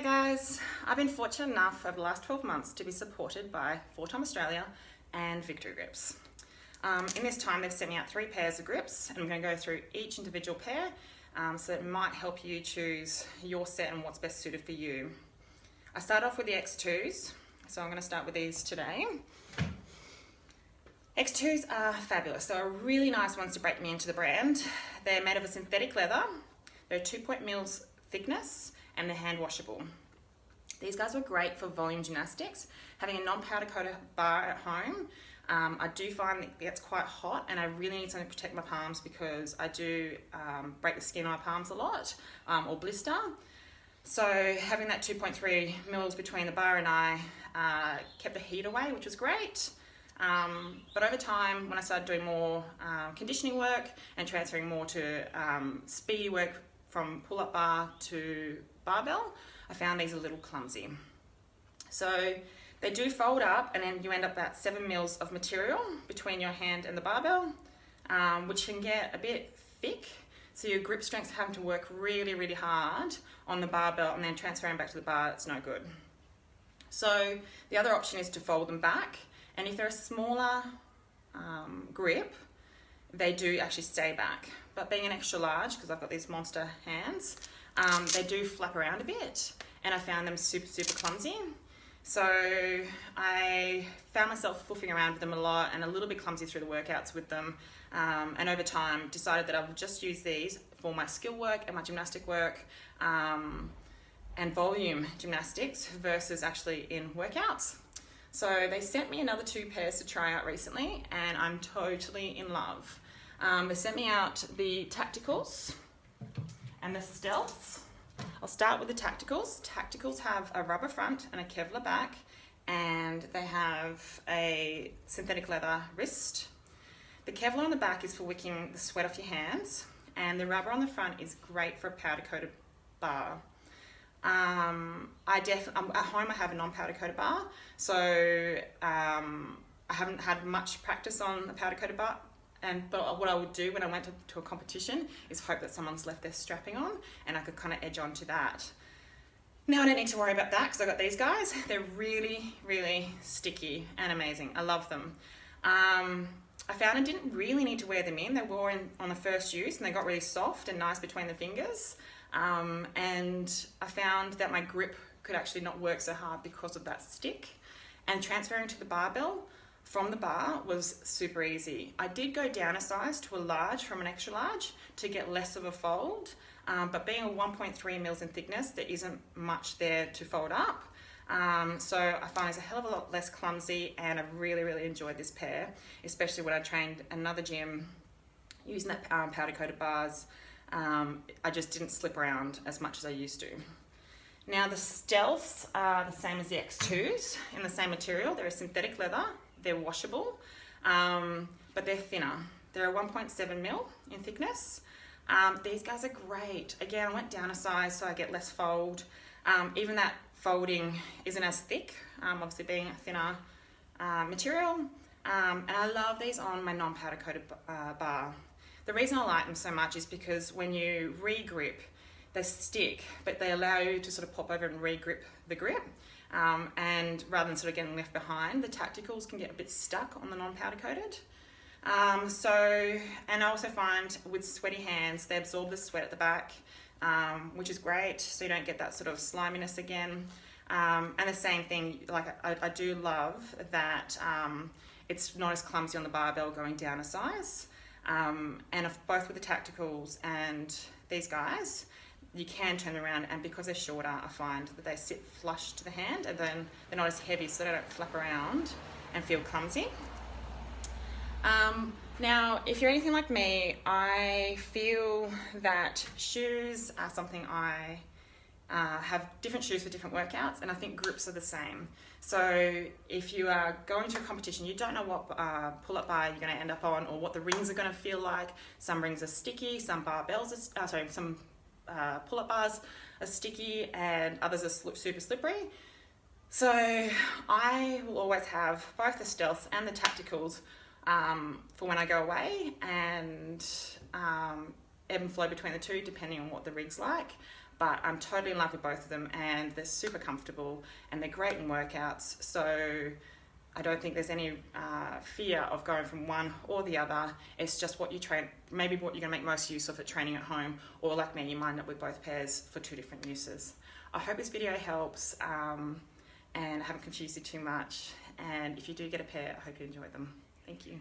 G'day guys, I've been fortunate enough over the last 12 months to be supported by Full Time Australia and Victory Grips. In this time they've sent me out 3 pairs of grips and I'm going to go through each individual pair so it might help you choose your set and what's best suited for you. I start off with the X2s, so I'm going to start with these today. X2s are fabulous, they're really nice ones to break me into the brand. They're made of a synthetic leather, they're 2 mils thickness, and they're hand washable. These guys were great for volume gymnastics. Having a non-powder coated bar at home, I do find that it gets quite hot and I really need something to protect my palms because I do break the skin on my palms a lot or blister. So having that 2.3 mils between the bar and I kept the heat away, which was great. But over time, when I started doing more conditioning work and transferring more to speedy work from pull-up bar to barbell, I found these a little clumsy. So they do fold up and then you end up at 7 mils of material between your hand and the barbell, which can get a bit thick. So your grip strength's having to work really, really hard on the barbell and then transferring back to the bar, it's no good. So the other option is to fold them back. And if they're a smaller grip, they do actually stay back. But being an extra large, because I've got these monster hands, they do flap around a bit and I found them super, super clumsy. So I found myself fluffing around with them a lot and a little bit clumsy through the workouts with them. And over time decided that I would just use these for my skill work and my gymnastic work and volume gymnastics versus actually in workouts. So they sent me another 2 pairs to try out recently and I'm totally in love. They sent me out the Tacticals and the Stealths. I'll start with the Tacticals. Tacticals have a rubber front and a Kevlar back and they have a synthetic leather wrist. The Kevlar on the back is for wicking the sweat off your hands and the rubber on the front is great for a powder coated bar. At home I have a non-powder coated bar, so I haven't had much practice on a powder coated bar. But what I would do when I went to a competition is hope that someone's left their strapping on and I could kind of edge onto that. Now I don't need to worry about that because I've got these guys. They're really, really sticky and amazing. I love them. I found I didn't really need to wear them in. They wore in on the first use and they got really soft and nice between the fingers. And I found that my grip could actually not work so hard because of that stick. And transferring to the barbell from the bar was super easy. I did go down a size to a large from an extra large to get less of a fold, but being a 1.3 mils in thickness, there isn't much there to fold up. So I find it's a hell of a lot less clumsy and I really, really enjoyed this pair, especially when I trained another gym using that powder coated bars. I just didn't slip around as much as I used to. Now the Stealths are the same as the X2s in the same material. They're a synthetic leather, they're washable, but they're thinner. They're a 1.7 mil in thickness. These guys are great. Again, I went down a size so I get less fold. Even that folding isn't as thick, obviously being a thinner material. And I love these on my non-powder coated bar. The reason I like them so much is because when you re-grip, they stick, but they allow you to sort of pop over and re-grip the grip. And rather than sort of getting left behind, the Tacticals can get a bit stuck on the non-powder coated. And I also find with sweaty hands, they absorb the sweat at the back, which is great, so you don't get that sort of sliminess again. And the same thing, like I do love that it's not as clumsy on the barbell going down a size. And both with the Tacticals and these guys, you can turn them around, and because they're shorter, I find that they sit flush to the hand and then they're not as heavy, so they don't flap around and feel clumsy. Now, if you're anything like me, I feel that shoes are something I have different shoes for different workouts, and I think grips are the same. So if you are going to a competition, you don't know what pull-up bar you're going to end up on or what the rings are going to feel like. Some rings are sticky, some barbells are, some pull-up bars are sticky and others are super slippery. So I will always have both the Stealths and the Tacticals for when I go away and ebb and flow between the two depending on what the rig's like. but I'm totally in love with both of them, and they're super comfortable and they're great in workouts. So I don't think there's any fear of going from one or the other. It's just what you train, maybe what you're going to make most use of at training at home, or like me, you line up with both pairs for 2 different uses. I hope this video helps and I haven't confused you too much. And if you do get a pair, I hope you enjoy them. Thank you.